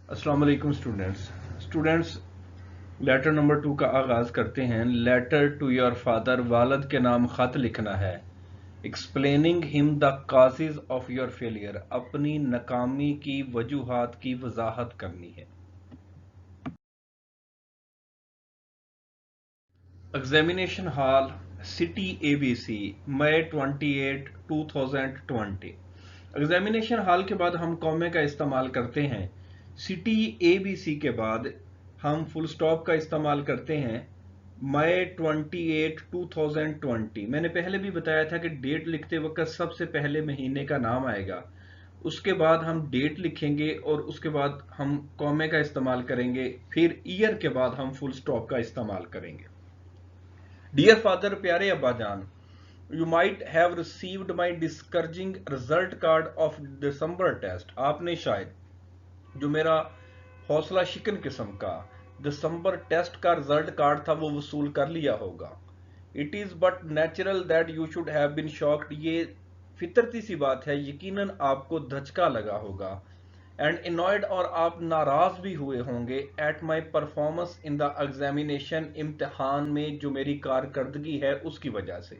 السلام علیکم students letter number 2 کا آغاز کرتے ہیں. Letter to your father. والد کے نام خط لکھنا ہے. Explaining him the causes of your failure. اپنی ناکامی کی وجوہات کی وضاحت کرنی ہے. Examination hall city A B C May 28 2020. Examination hall کے بعد ہم کومے کا استعمال کرتے ہیں. سٹی اے بی سی کے بعد ہم فل سٹاپ کا استعمال کرتے ہیں. مئی 28 2020. میں نے پہلے بھی بتایا تھا کہ ڈیٹ لکھتے وقت سب سے پہلے مہینے کا نام آئے گا, اس کے بعد ہم ڈیٹ لکھیں گے اور اس کے بعد ہم کومے کا استعمال کریں گے, پھر ایئر کے بعد ہم فل سٹاپ کا استعمال کریں گے. ڈیئر فادر, پیارے ابا جان, You might have received my discouraging result card of December test. آپ نے شاید جو میرا حوصلہ شکن قسم کا دسمبر ٹیسٹ کا رزلٹ کارڈ تھا وہ وصول کر لیا ہوگا. It is but natural that you should have been shocked. یہ فطرتی سی بات ہے, یقیناً آپ کو دھچکا لگا ہوگا. And annoyed, اور آپ ناراض بھی ہوئے ہوں گے at my performance in the examination. امتحان میں جو میری کارکردگی ہے اس کی وجہ سے.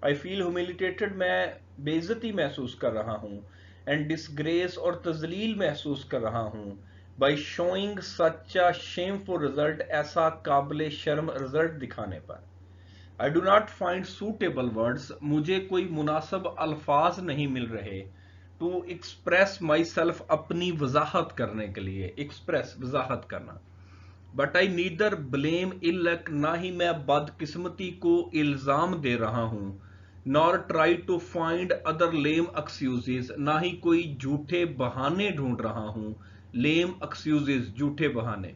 I feel humiliated. میں بے عزتی محسوس کر رہا ہوں. And disgrace, اور تذلیل محسوس کر رہا ہوں. By showing such a shameful result. ایسا قابل شرم رزلٹ دکھانے پر. I do not find suitable words. مجھے کوئی مناسب الفاظ نہیں مل رہے. To express myself. اپنی وضاحت کرنے کے لیے. Express وضاحت کرنا. But I neither blame ill luck. نہ ہی میں بدقسمتی کو الزام دے رہا ہوں. Nor try to find other lame excuses. نہ ہی کوئی جھوٹے بہانے ڈھونڈ رہا ہوں. Lame excuses, جھوٹے بہانے.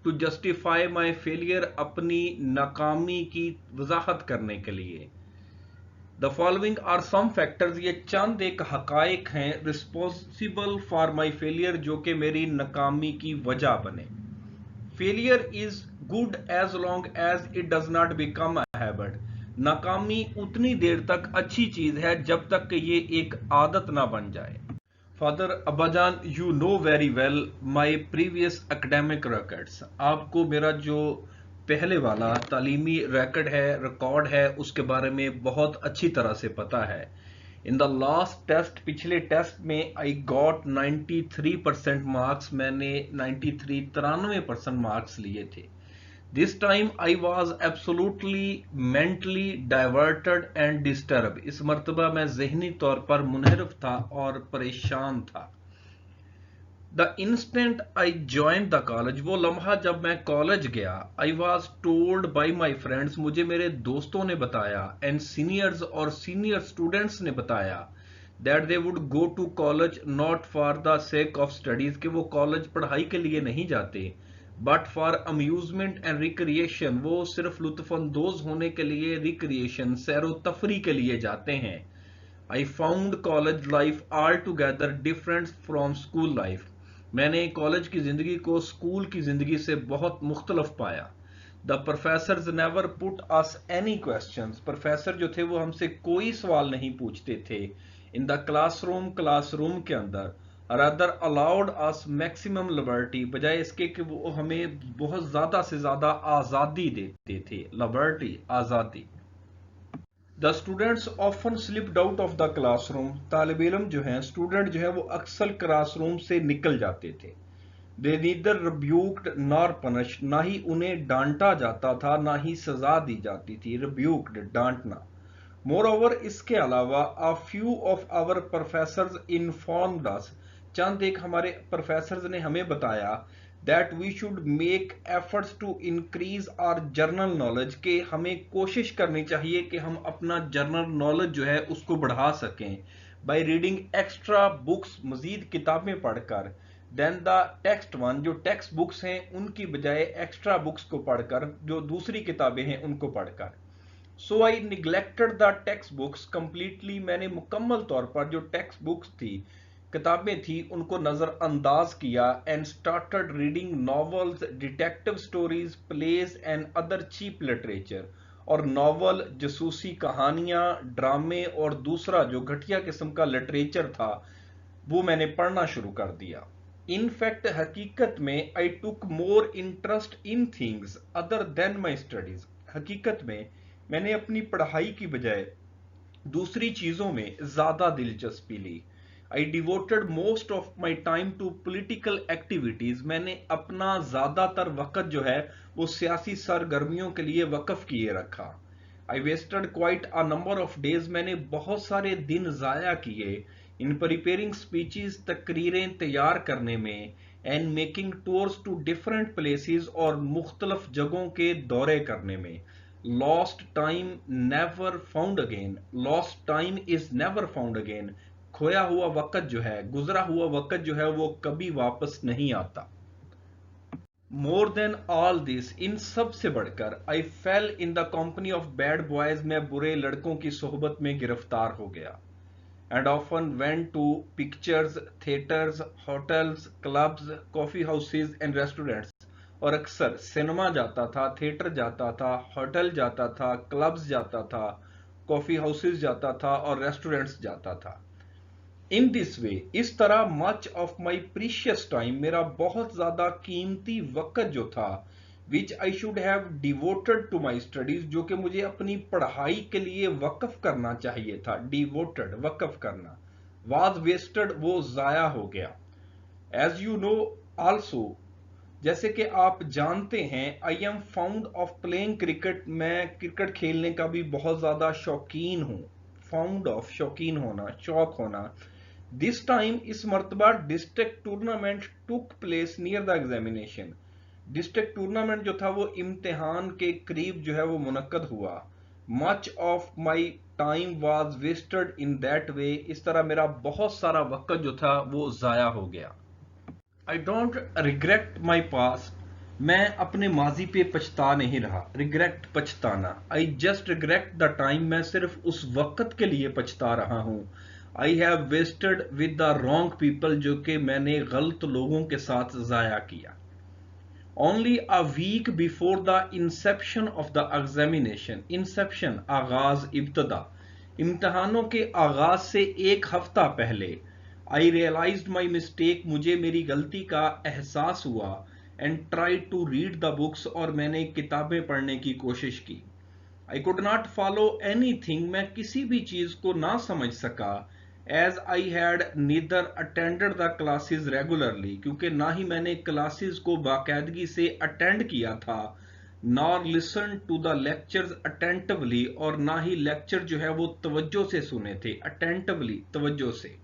To justify my failure. اپنی ناکامی کی وضاحت کرنے کے لیے. The following are some factors. یہ چند ایک حقائق ہیں responsible for my failure, جو کہ میری ناکامی کی وجہ بنے. Failure is good as long as it does not become a habit. ناکامی اتنی دیر تک اچھی چیز ہے جب تک کہ یہ ایک عادت نہ بن جائے. فادر, ابا جان, you know very well my previous academic records. آپ کو میرا جو پہلے والا تعلیمی ریکارڈ ہے اس کے بارے میں بہت اچھی طرح سے پتا ہے. In the last test, پچھلے ٹیسٹ میں I got 93% marks. میں نے 93% مارکس لیے تھے. This time I was absolutely mentally diverted and disturbed. اس مرتبہ میں ذہنی طور پر منحرف تھا اور پریشان تھا. The instant I joined the college. وہ لمحہ جب میں کالج گیا. I was told by my friends. مجھے میرے دوستوں نے بتایا. And seniors, اور senior students نے بتایا. That they would go to college not for the sake of studies. کہ وہ کالج پڑھائی کے لیے نہیں جاتے. But for amusement and recreation. وہ صرف لطف اندوز ہونے کے لیے recreation, سیر و تفریح کے لیے جاتے ہیں. I found college life altogether different from school life. میں نے کالج کی زندگی کو اسکول کی زندگی سے بہت مختلف پایا. The professors never put us any questions. Professor جو تھے وہ ہم سے کوئی سوال نہیں پوچھتے تھے. In the classroom, class room کے اندر. Rather allowed us maximum liberty. بجائے اس کے کہ وہ ہمیں بہت زیادہ سے زیادہ آزادی دیتے تھے. Liberty, آزادی. The students often slipped out of the classroom. طالب علم جو ہیں, اسٹوڈنٹ جو ہے وہ اکثر کلاس روم سے نکل جاتے تھے. They neither rebuked nor punished. نہ ہی انہیں ڈانٹا جاتا تھا نہ ہی سزا دی جاتی تھی. Rebuked, ڈانٹنا. Moreover, اس کے علاوہ a few of our professors informed us. چند ایک ہمارے پروفیسرز نے ہمیں بتایا that we should make efforts to increase our general knowledge. کہ ہمیں کوشش کرنی چاہیے کہ ہم اپنا جنرل نالج جو ہے اس کو بڑھا سکیں. by reading extra books, مزید کتابیں پڑھ کر. then the text one, جو ٹیکسٹ بکس ہیں ان کی بجائے ایکسٹرا بکس کو پڑھ کر, جو دوسری کتابیں ہیں ان کو پڑھ کر. so I neglected the text books completely. میں نے مکمل طور پر جو ٹیکسٹ بکس تھی, کتابیں تھی, ان کو نظر انداز کیا. and started reading novels, detective stories, plays and other cheap literature. اور ناول, جاسوسی کہانیاں, ڈرامے اور دوسرا جو گھٹیا قسم کا لٹریچر تھا وہ میں نے پڑھنا شروع کر دیا. ان فیکٹ حقیقت میں I took more interest in things other than my studies. حقیقت میں میں نے اپنی پڑھائی کی بجائے دوسری چیزوں میں زیادہ دلچسپی لی. I devoted most of my time to political activities. میں نے اپنا زیادہ تر وقت جو ہے وہ سیاسی سرگرمیوں کے لیے وقف کیے رکھا. I wasted quite a number of days. میں نے بہت سارے دن ضائع کیے in preparing speeches, تقریریں تیار کرنے میں and making tours to different places اور مختلف جگہوں کے دورے کرنے میں. Lost time never found again. Lost time is never found again. کھویا ہوا وقت جو ہے، گزرا ہوا وقت جو ہے وہ کبھی واپس نہیں آتا. مور دین آل دس، ان سب سے بڑھ کر I fell in the company of bad boys, میں برے لڑکوں کی صحبت میں گرفتار ہو گیا. And often went to pictures, theatres, hotels, clubs, coffee houses and restaurants, اور اکثر سینما جاتا تھا، تھیٹر جاتا تھا، ہوٹل جاتا تھا، کلبز جاتا تھا، کافی ہاؤسز جاتا تھا اور ریسٹورینٹس جاتا تھا. ان دس وے، اس طرح much of my precious time, میرا بہت زیادہ قیمتی وقت جو تھا which I should have devoted to my studies, جو کہ مجھے اپنی پڑھائی کے لیے وقف کرنا چاہیے تھا، ڈیووٹڈ وقف کرنا، واز ویسٹڈ وہ ضائع ہو گیا. ایز یو نو آلسو، جیسے کہ آپ جانتے ہیں، I am found of playing cricket, میں کرکٹ کھیلنے کا بھی بہت زیادہ شوقین ہوں. فاؤنڈ آف شوقین ہونا، شوق ہونا. دس ٹائم اس مرتبہ district tournament took place near the examination. District tournament جو تھا وہ امتحان کے قریب جو ہے وہ منعقد ہوا. Much of my time was wasted in that way, اس طرح میرا بہت سارا وقت جو تھا وہ ضائع ہو گیا. I don't regret my past, میں اپنے ماضی پہ پچھتا نہیں رہا. ریگریٹ پچھتانا. I just regret the time, میں صرف اس وقت کے لیے پچھتا رہا ہوں. I have wasted with the wrong people, جو کہ میں نے غلط لوگوں کے ساتھ ضائع کیا. Only a week before the inception of the examination. Inception آغاز، ابتدا، امتحانوں کے آغاز سے ایک ہفتہ پہلے. آئی ریئلائزڈ مائی مسٹیک، مجھے میری غلطی کا احساس ہوا. And try to read the books, اور میں نے کتابیں پڑھنے کی کوشش کی. I could not follow anything, میں کسی بھی چیز کو نہ سمجھ سکا. As I had neither attended the classes regularly, کیونکہ نہ ہی میں نے کلاسز کو باقاعدگی سے اٹینڈ کیا تھا، نار لسن ٹو دا لیکچرز اٹینٹولی، اور نہ ہی لیکچر جو ہے وہ توجہ سے سنے تھے. اٹینٹولی، توجہ سے.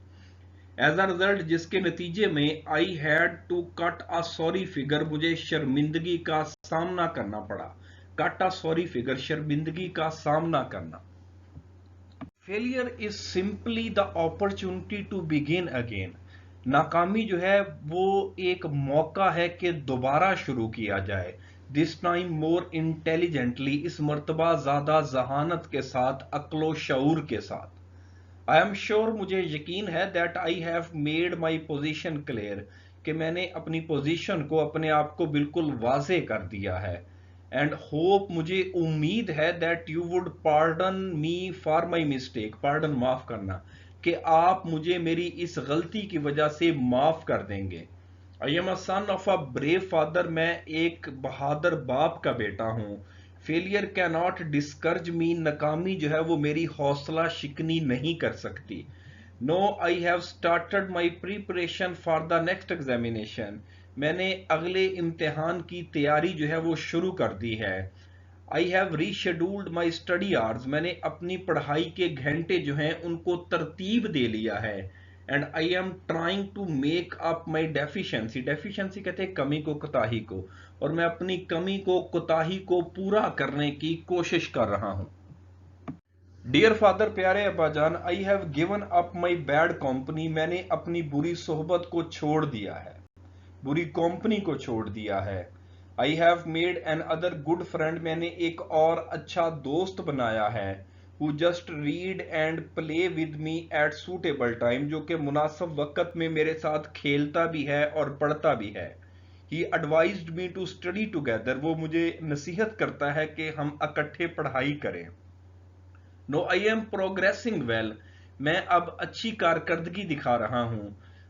ایز اے ریزلٹ، جس کے نتیجے میں I had to cut a sorry figure, مجھے شرمندگی کا سامنا کرنا پڑا. کٹ اے سوری فگر، شرمندگی کا سامنا کرنا. Failure is simply the opportunity to begin again. ناکامی جو ہے وہ ایک موقع ہے کہ دوبارہ شروع کیا جائے. دس ٹائم مور انٹیلیجنٹلی، اس مرتبہ زیادہ ذہانت کے ساتھ، عقل و شعور کے ساتھ. آئی ایم شیور، مجھے یقین ہے، that I have made my position clear, کہ میں نے اپنی پوزیشن کو، اپنے آپ کو بالکل واضح کر دیا ہے. اینڈ ہوپ، مجھے امید ہے، that you would pardon me for my mistake, pardon معاف کرنا، کہ آپ مجھے میری اس غلطی کی وجہ سے معاف کر دیں گے. I am a son of a brave father, میں ایک بہادر باپ کا بیٹا ہوں. فیلئر کی ناٹ ڈسکرج می، ناکامی جو ہے وہ میری حوصلہ شکنی نہیں کر سکتی. Now, I have started my preparation for the next examination, میں نے اگلے امتحان کی تیاری جو ہے وہ شروع کر دی ہے. I have rescheduled my study hours, میں نے اپنی پڑھائی کے گھنٹے جو ہیں ان کو ترتیب دے لیا ہے. And I am trying to make up my deficiency, deficiency کہتے ہیں کمی کو، کوتاہی کو، اور میں اپنی کمی کو، کوتاہی کو پورا کرنے کی کوشش کر رہا ہوں. ڈیئر فادر، پیارے ابا جان، I have given up my bad company, میں نے اپنی بری صحبت کو چھوڑ دیا ہے، بری کمپنی کو چھوڑ دیا ہے. I have made another good friend, میں نے ایک اور اچھا دوست بنایا ہے. who just read and play with me at suitable time، جو کہ مناسب وقت میں میرے ساتھ کھیلتا بھی ہے اور پڑھتا بھی ہے. He advised me to study together، وہ مجھے نصیحت کرتا ہے کہ ہم اکٹھے پڑھائی کریں. No, I am progressing well، میں اب اچھی کارکردگی دکھا رہا ہوں.